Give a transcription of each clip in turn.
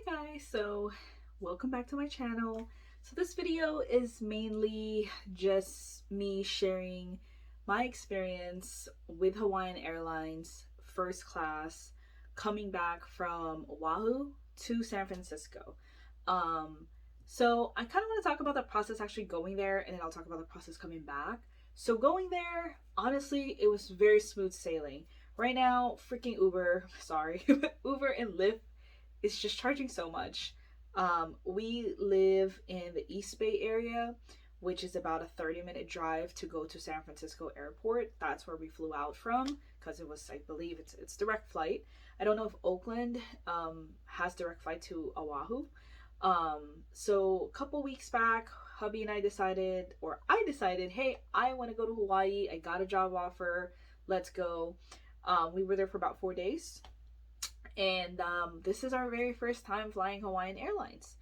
Hi guys, so welcome back to my channel. So this video is mainly just me sharing my experience with Hawaiian Airlines first class coming back from Oahu to San Francisco. Um, so I kind of want to talk about the process actually going there, and then I'll talk about the process coming back. So going there, honestly, it was very smooth sailing. Right now, freaking Uber, sorry, Uber and Lyft is just charging so much. We live in the East Bay area, which is about a 30-minute drive to go to San Francisco Airport. That's where we flew out from because it was, I believe, it's direct flight. I don't know if Oakland has direct flight to Oahu. So a couple weeks back, hubby and I decided, or I decided, hey, I want to go to Hawaii. I got a job offer. Let's go. We were there for about 4 days, and this is our very first time flying Hawaiian Airlines.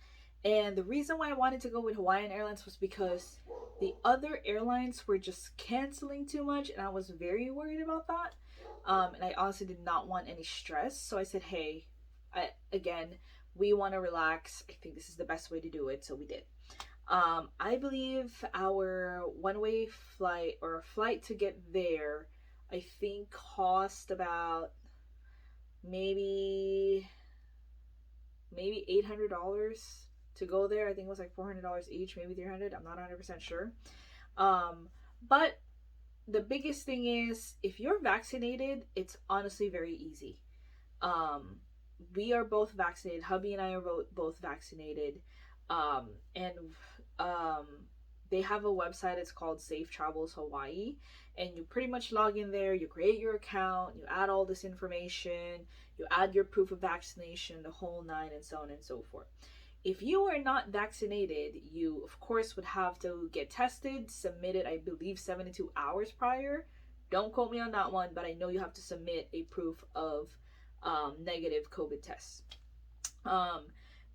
And the reason why I wanted to go with Hawaiian Airlines was because the other airlines were just canceling too much, and I was very worried about that. And I honestly did not want any stress, so I said, hey, again, we want to relax. I think this is the best way to do it, so we did. I believe our one-way flight, or a flight to get there, I think cost about maybe $800 to go there. I think it was like $400 each, maybe 300. I'm not 100% sure. But the biggest thing is, if you're vaccinated, it's honestly very easy. We are both vaccinated. Hubby and I are both vaccinated. And um, they have a website. It's called Safe Travels Hawaii, and you pretty much log in there. You create your account. You add all this information. You add your proof of vaccination, the whole nine, and so on and so forth. If you are not vaccinated, you of course would have to get tested, submit it, I believe 72 hours prior. Don't quote me on that one, but I know you have to submit a proof of negative COVID tests.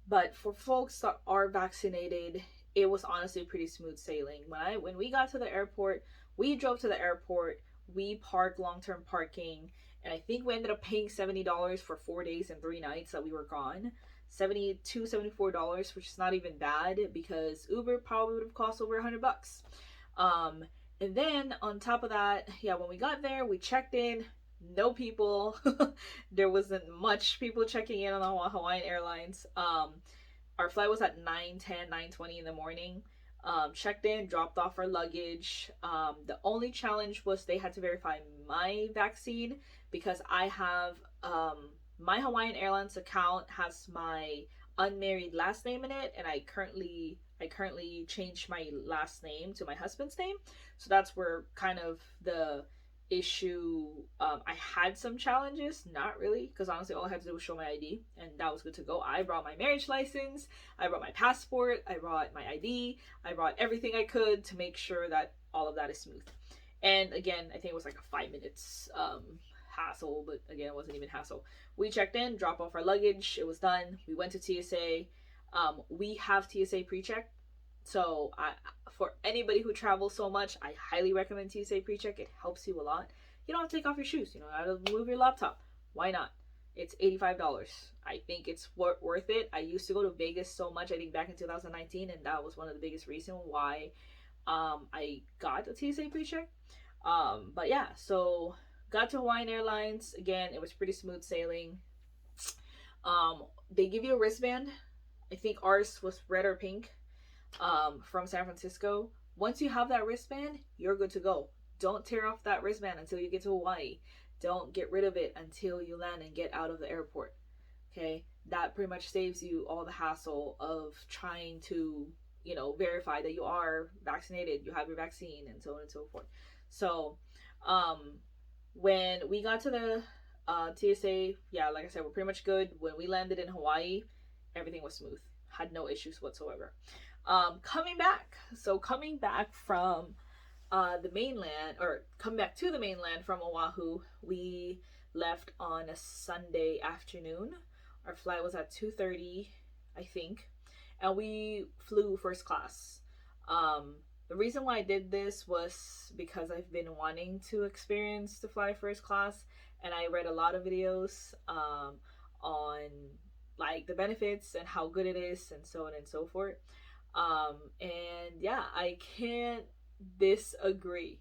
But for folks that are vaccinated, it was honestly pretty smooth sailing. When we got to the airport, we drove to the airport, we parked long-term parking, and I think we ended up paying $70 for 4 days and 3 nights that we were gone. $74, which is not even bad because Uber probably would have cost over $100. And then on top of that, yeah, when we got there, we checked in. No people. There wasn't much people checking in on Hawaiian Airlines. Our flight was at 9:10, 9:20 in the morning. Checked in, dropped off our luggage. The only challenge was they had to verify my vaccine because I have my Hawaiian Airlines account has my unmarried last name in it, and I currently changed my last name to my husband's name. So that's where kind of the issue. I had some challenges, not really, because honestly all I had to do was show my ID and that was good to go. I brought my marriage license, I brought my passport, I brought my ID, I brought everything I could to make sure that all of that is smooth. And again, I think it was like a 5 minutes hassle, but again, it wasn't even hassle. We checked in, dropped off our luggage, it was done. We went to TSA. We have TSA pre-check, so for anybody who travels so much, I highly recommend TSA pre-check. It helps you a lot. You don't have to take off your shoes. You know, move your laptop. Why not? It's $85. I think it's worth it. I used to go to Vegas so much, I think back in 2019, and that was one of the biggest reasons why I got a TSA pre-check. But yeah, so got to Hawaiian Airlines. Again, it was pretty smooth sailing. They give you a wristband. I think ours was red or pink. From San Francisco. Once you have that wristband, you're good to go. Don't tear off that wristband until you get to Hawaii. Don't get rid of it until you land and get out of the airport. Okay? That pretty much saves you all the hassle of trying to, verify that you are vaccinated, you have your vaccine, and so on and so forth. So, when we got to the TSA, yeah, like I said, we're pretty much good. When we landed in Hawaii, everything was smooth. Had no issues whatsoever. Coming back from the mainland, or coming back to the mainland from Oahu, we left on a Sunday afternoon. Our flight was at 2:30, I think, and we flew first class. The reason why I did this was because I've been wanting to experience to fly first class, and I read a lot of videos on like the benefits and how good it is and so on and so forth. And yeah, I can't disagree.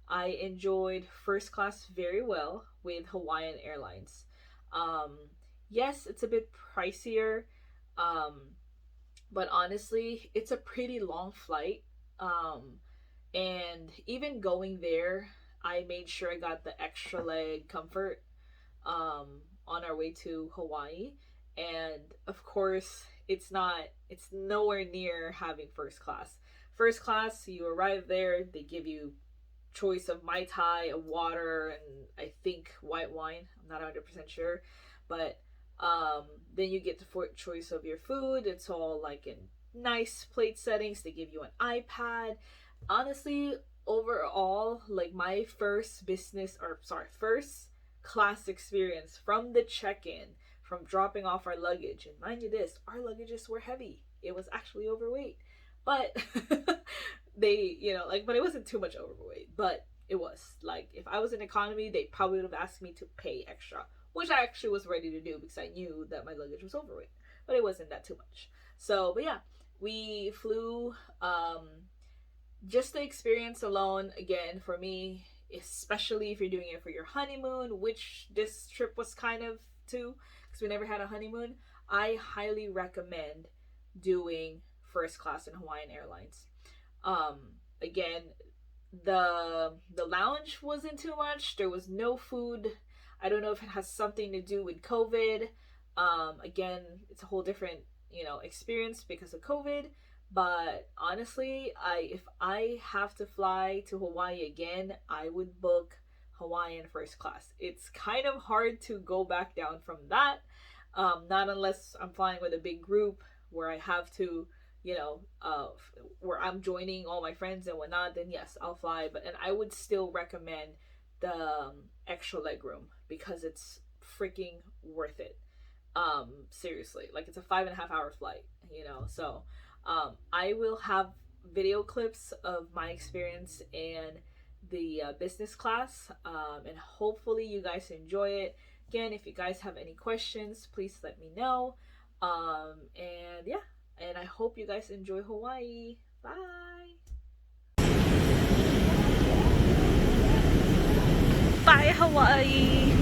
I enjoyed first class very well with Hawaiian Airlines. Um, yes, it's a bit pricier, um, but honestly, it's a pretty long flight. Um, and even going there, I made sure I got the extra leg comfort on our way to Hawaii. And of course, it's nowhere near having first class. First class, you arrive there, they give you choice of Mai Tai, a water, and I think white wine. I'm not 100% sure. But then you get the choice of your food. It's all like in nice plate settings. They give you an iPad. Honestly, overall, like my first class experience from the check-in, from dropping off our luggage, and mind you this, our luggages were heavy. It was actually overweight. But they, like, but it wasn't too much overweight, but it was like, if I was in economy, they probably would have asked me to pay extra, which I actually was ready to do because I knew that my luggage was overweight, but it wasn't that too much. So, but yeah, we flew. Just the experience alone, again, for me, especially if you're doing it for your honeymoon, which this trip was kind of too, because we never had a honeymoon, I highly recommend doing first class in Hawaiian Airlines. Again, the lounge wasn't too much. There was no food. I don't know if it has something to do with COVID. Again, it's a whole different, experience because of COVID. But honestly, if I have to fly to Hawaii again, I would book Hawaiian first class. It's kind of hard to go back down from that. Not unless I'm flying with a big group where I have to, where I'm joining all my friends and whatnot, then yes, I'll fly. And I would still recommend the extra leg room because it's freaking worth it. Seriously, like it's a 5.5 hour flight, so I will have video clips of my experience in the business class, and hopefully you guys enjoy it. Again, if you guys have any questions, please let me know. And yeah, and I hope you guys enjoy Hawaii. Bye. Bye, Hawaii.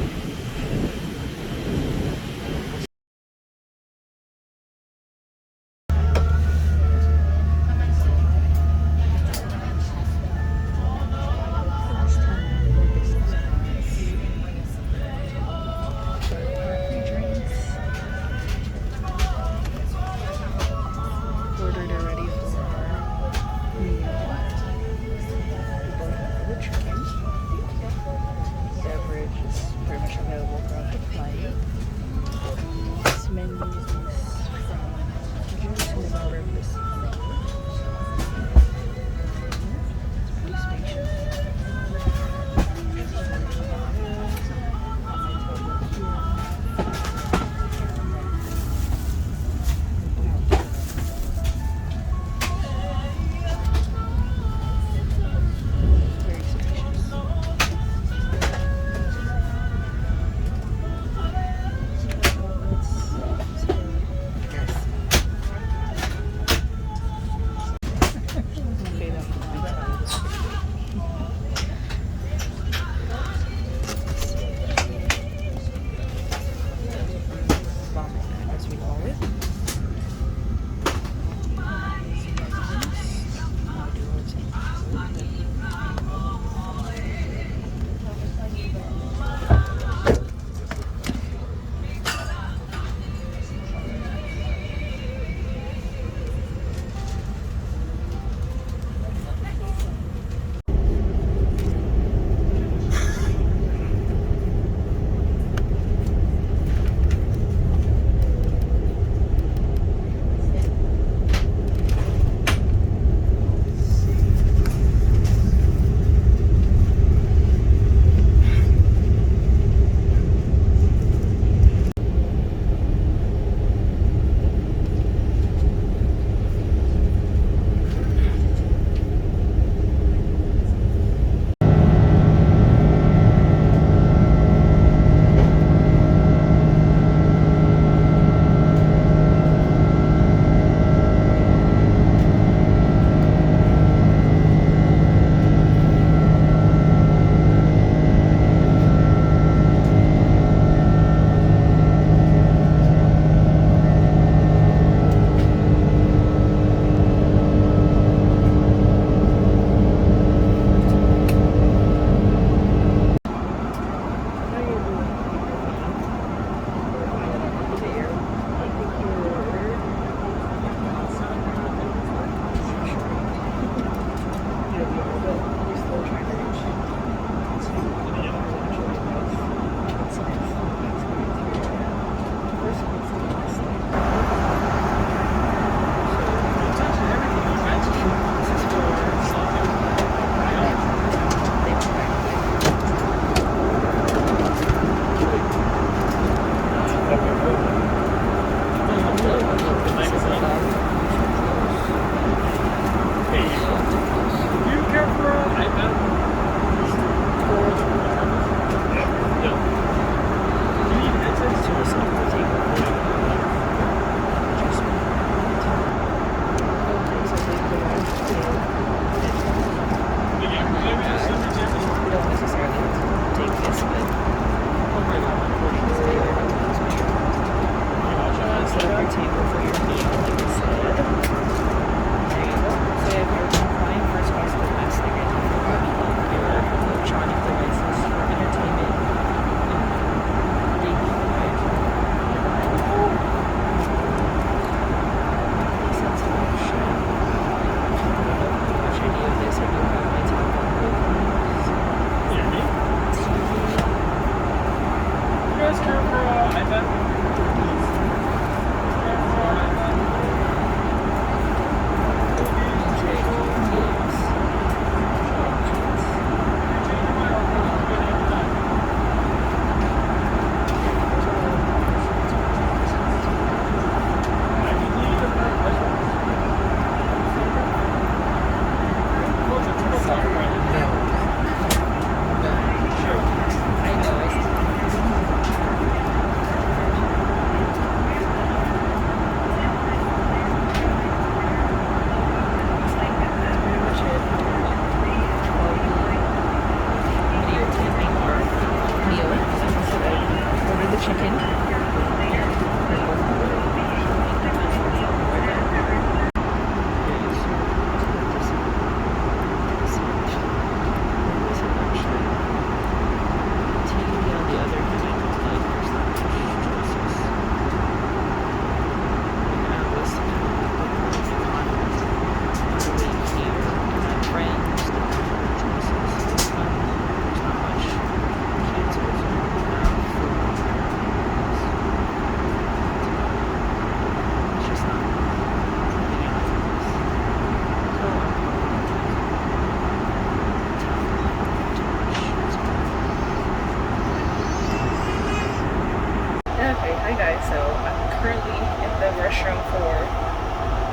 restroom for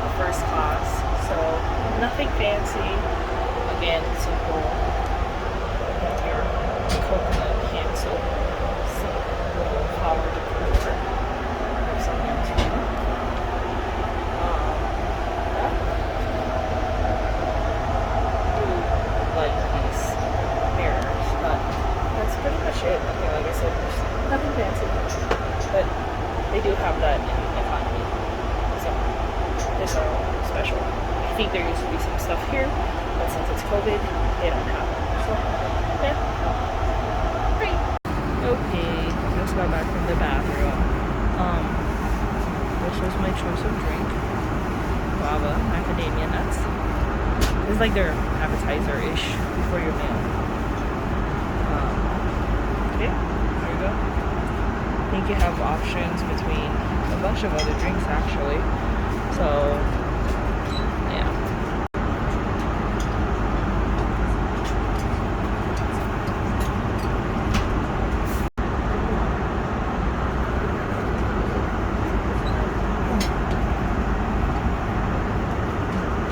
the first class. So nothing fancy. Again, simple. Your coconut hand soap, some little flower decor, or something too. Like these mirrors, but that's pretty much it. Okay, like I said, there's nothing fancy, but they do have that in economy. So these are special. I think there used to be some stuff here, but since it's COVID, they don't have it. So yeah, great. Okay, just got back from the bathroom. This was my choice of drink: guava, macadamia nuts. It's like their appetizer-ish for your meal. Okay, there you go. I think you have options between a bunch of other drinks actually. So